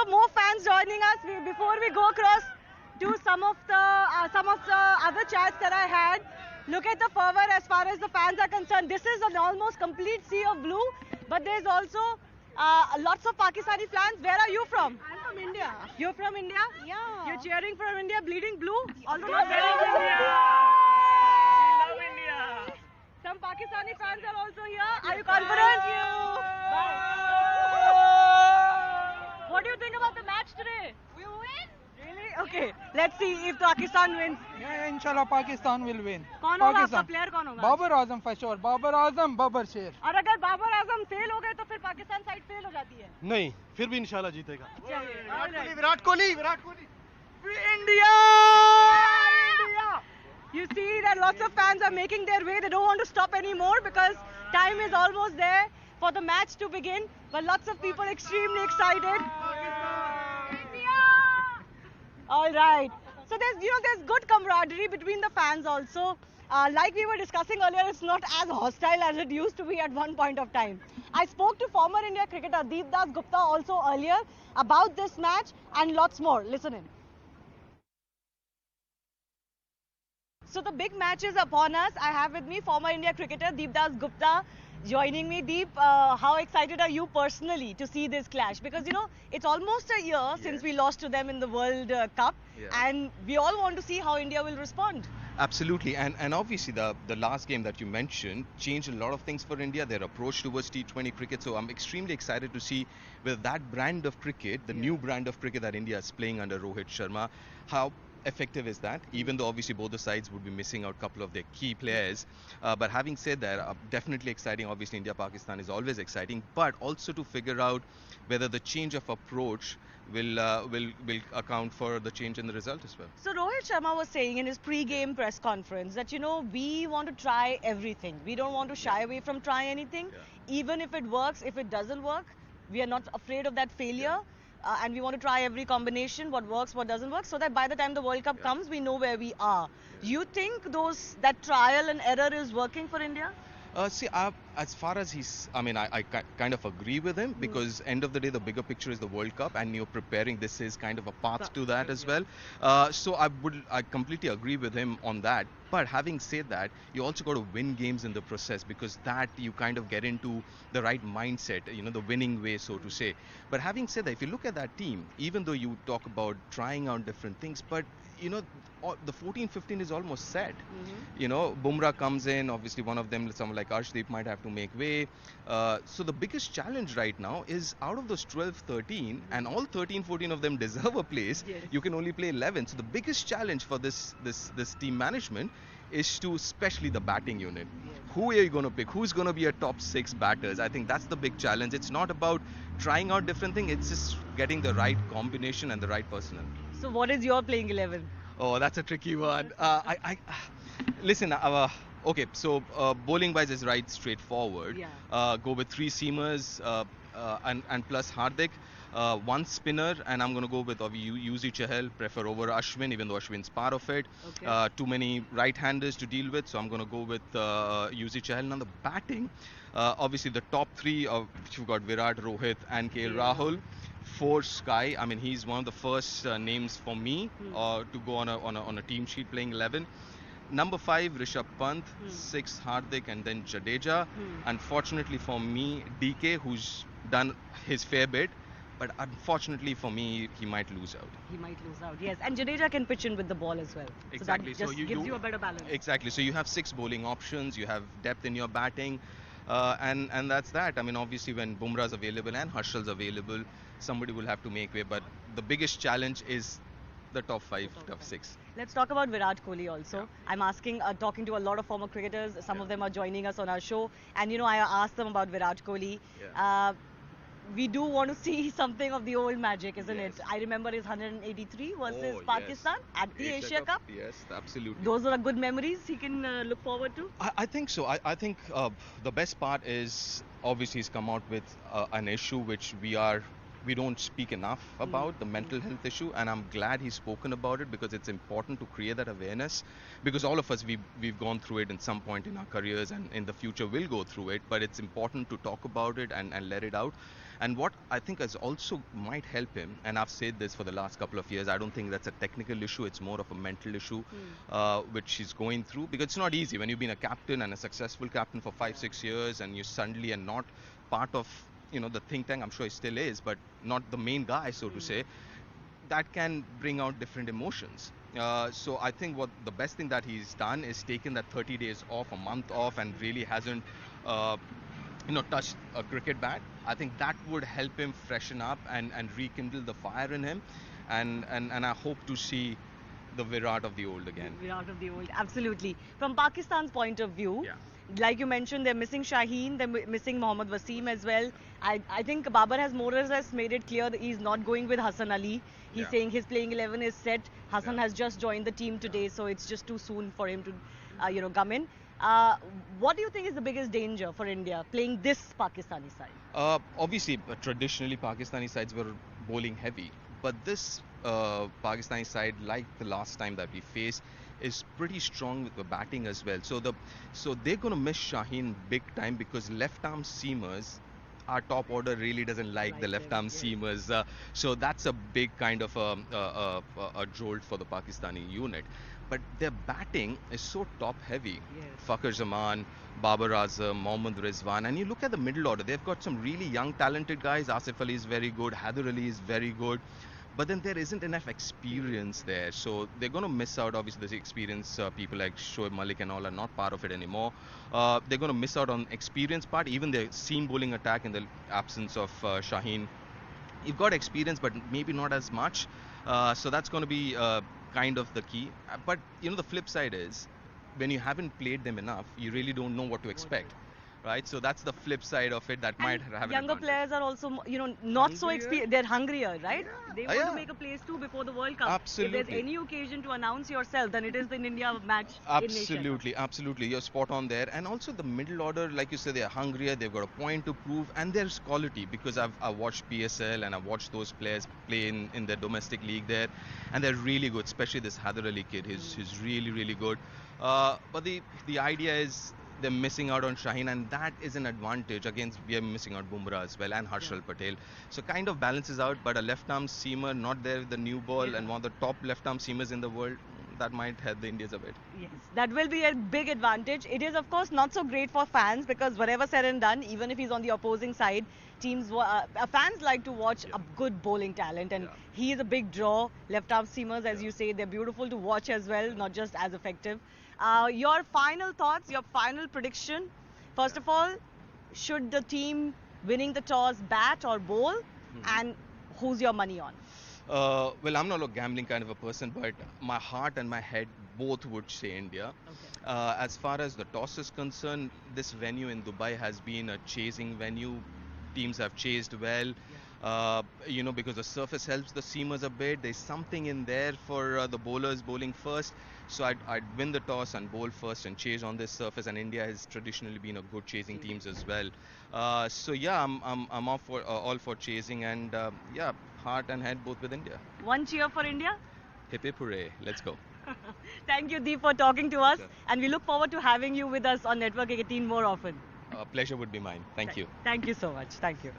more fans joining us. Before we go across to some of the other chats that I had, look at the fervor as far as the fans are concerned. This is an almost complete sea of blue, but there's also lots of Pakistani fans. Where are you from? I'm from India. You're from India? Yeah. You're cheering for India, bleeding blue? Although not India! wearing We love India! Some Pakistani fans are also here. Are you confident? Thank you. What do you think about the match today? We win. Really? Okay. Let's see if Pakistan wins. Yeah, inshallah Pakistan will win. कौन होगा आपका player कौन होगा? Babar Azam for sure. Babar Azam, Babar शेर. और अगर Babar Azam fail हो गए तो फिर पाकिस्तान साइड फेल हो जाती है. नहीं, फिर भी इंशाल्लाह जीतेगा. चलिए. Virat Kohli. India! India! You see that lots of fans are making their way. They don't want to stop anymore because time is almost there for the match to begin. But lots of people extremely excited. India! All right. So there's good camaraderie between the fans also. Like we were discussing earlier, it's not as hostile as it used to be at one point of time. I spoke to former India cricketer Deep Das Gupta also earlier about this match and lots more. Listen in. So the big match is upon us. I have with me former India cricketer Deep Das Gupta joining me. Deep, how excited are you personally to see this clash? Because it's almost a year since we lost to them in the World Cup, and we all want to see how India will respond. Absolutely, and obviously the last game that you mentioned changed a lot of things for India, their approach towards T20 cricket. So I'm extremely excited to see with that brand of cricket, the new brand of cricket that India is playing under Rohit Sharma, how effective is that, even though obviously both the sides would be missing out a couple of their key players. But having said that, definitely exciting. Obviously India-Pakistan is always exciting, but also to figure out whether the change of approach will account for the change in the result as well. So Rohit Sharma was saying in his pre-game press conference that we want to try everything. We don't want to shy away from trying anything. Even if it works, if it doesn't work, we are not afraid of that failure. And we want to try every combination, what works, what doesn't work, so that by the time the World Cup comes, we know where we are. You think that trial and error is working for India? See, as far as I kind of agree with him, because end of the day, the bigger picture is the World Cup, and you're preparing. This is kind of a path to that as well. So I completely agree with him on that. But having said that, you also got to win games in the process, because that you kind of get into the right mindset, the winning way, so to say. But having said that, if you look at that team, even though you talk about trying out different things, but the 14-15 is almost set. Bumrah comes in, obviously one of them, someone like Arshdeep might have to make way. So the biggest challenge right now is out of those 12-13, and all 13-14 of them deserve a place, you can only play 11. So the biggest challenge for this team management is to, especially the batting unit. Who are you going to pick? Who's going to be a top 6 batters? I think that's the big challenge. It's not about trying out different things, it's just getting the right combination and the right personnel. So what is your playing 11? Oh, that's a tricky one. Listen, okay, so bowling wise is right straightforward. Go with 3 seamers and plus Hardik. 1 spinner, and I'm going to go with Yuzi Chahal, prefer over Ashwin, even though Ashwin's part of it. Too many right-handers to deal with, so I'm going to go with Yuzi Chahal. Now the batting, obviously the top 3, you've got Virat, Rohit and KL Rahul. 4 Sky, I mean he's one of the first names for me to go on a team sheet playing 11. Number 5, Rishabh Pant. 6, Hardik, and then Jadeja. Unfortunately for me, DK, who's done his fair bit. But unfortunately for me, he might lose out. He might lose out, yes. And Jadeja can pitch in with the ball as well. Exactly. So that just gives you a better balance. Exactly. So you have 6 bowling options, you have depth in your batting, and that's that. I mean, obviously when Bumrah's available and Harshal's available, somebody will have to make way. But the biggest challenge is the top 5, top 6. Let's talk about Virat Kohli also. I'm talking to a lot of former cricketers. Some of them are joining us on our show. And I asked them about Virat Kohli. We do want to see something of the old magic, isn't it? I remember his 183 versus Pakistan at the Asia Cup. Yes, absolutely. Those are good memories he can look forward to. I think so. I think the best part is obviously he's come out with an issue which we are we don't speak enough about the mental health issue, and I'm glad he's spoken about it because it's important to create that awareness, because all of us we've gone through it in some point in our careers, and in the future will go through it, but it's important to talk about it and let it out. And what I think is also might help him, and I've said this for the last couple of years, I don't think that's a technical issue, it's more of a mental issue which he's going through, because it's not easy when you've been a captain and a successful captain for 5-6 years and you suddenly are not part of the think tank. I'm sure he still is, but not the main guy, so to say. That can bring out different emotions. So I think what the best thing that he's done is taken that 30 days off, a month off, and really hasn't touched a cricket bat. I think that would help him freshen up and rekindle the fire in him, and I hope to see the Virat of the old again. Virat of the old, absolutely. From Pakistan's point of view, like you mentioned, they're missing Shaheen, they're missing Mohammad Wasim as well. I think Babar has more or less made it clear that he's not going with Hassan Ali. He's saying his playing 11 is set. Hassan has just joined the team today, so it's just too soon for him to come in. What do you think is the biggest danger for India playing this Pakistani side? Obviously, traditionally Pakistani sides were bowling heavy, but this Pakistani side, like the last time that we faced, is pretty strong with the batting as well. So they're going to miss Shaheen big time, because left arm seamers, our top order really doesn't like the left arm seamers. So that's a big kind of a jolt for the Pakistani unit. But their batting is so top heavy. Fakhar Zaman, Babar Azam, Mohammad Rizwan, and you look at the middle order, they've got some really young talented guys. Asif Ali is very good, Haider Ali is very good, but then there isn't enough experience there, so they're going to miss out. Obviously the experience, people like Shoaib Malik and all are not part of it anymore. They're going to miss out on experience part, even their seam bowling attack in the absence of Shaheen. You've got experience, but maybe not as much, so that's going to be kind of the key. But the flip side is, when you haven't played them enough, you really don't know what to expect. Right, so that's the flip side of it. That might have an younger advantage. players are also, not so experienced. They're hungrier, right? They want to make a place too before the World Cup. Absolutely. If there's any occasion to announce yourself, then it is the India match. Absolutely. You're spot on there. And also the middle order, like you said, they're hungrier. They've got a point to prove, and there's quality, because I've watched PSL and I've watched those players play in the domestic league there, and they're really good. Especially this Haider Ali kid. He's really, really good. But the idea is, they're missing out on Shaheen, and that is an advantage. Again, we are missing out Bumrah as well, and Harshal Patel. So kind of balances out, but a left-arm seamer not there with the new ball, and one of the top left-arm seamers in the world, that might help the Indians a bit. Yes, that will be a big advantage. It is, of course, not so great for fans, because whatever said and done, even if he's on the opposing side, fans like to watch a good bowling talent, and he is a big draw. Left-arm seamers, as you say, they're beautiful to watch as well, not just as effective. Your final thoughts, your final prediction. First of all, should the team winning the toss bat or bowl? And who's your money on? Well, I'm not a gambling kind of a person, but my heart and my head both would say India. As far as the toss is concerned, this venue in Dubai has been a chasing venue. Teams have chased well. Because the surface helps the seamers a bit. There's something in there for the bowlers bowling first. So I'd win the toss and bowl first and chase on this surface. And India has traditionally been a good chasing teams as well. I'm all for chasing, and heart and head both with India. One cheer for India. Hip hip hooray! Let's go. Thank you, Deep, for talking to us, and we look forward to having you with us on Network 18 more often. Pleasure would be mine. Thank you. Thank you so much. Thank you.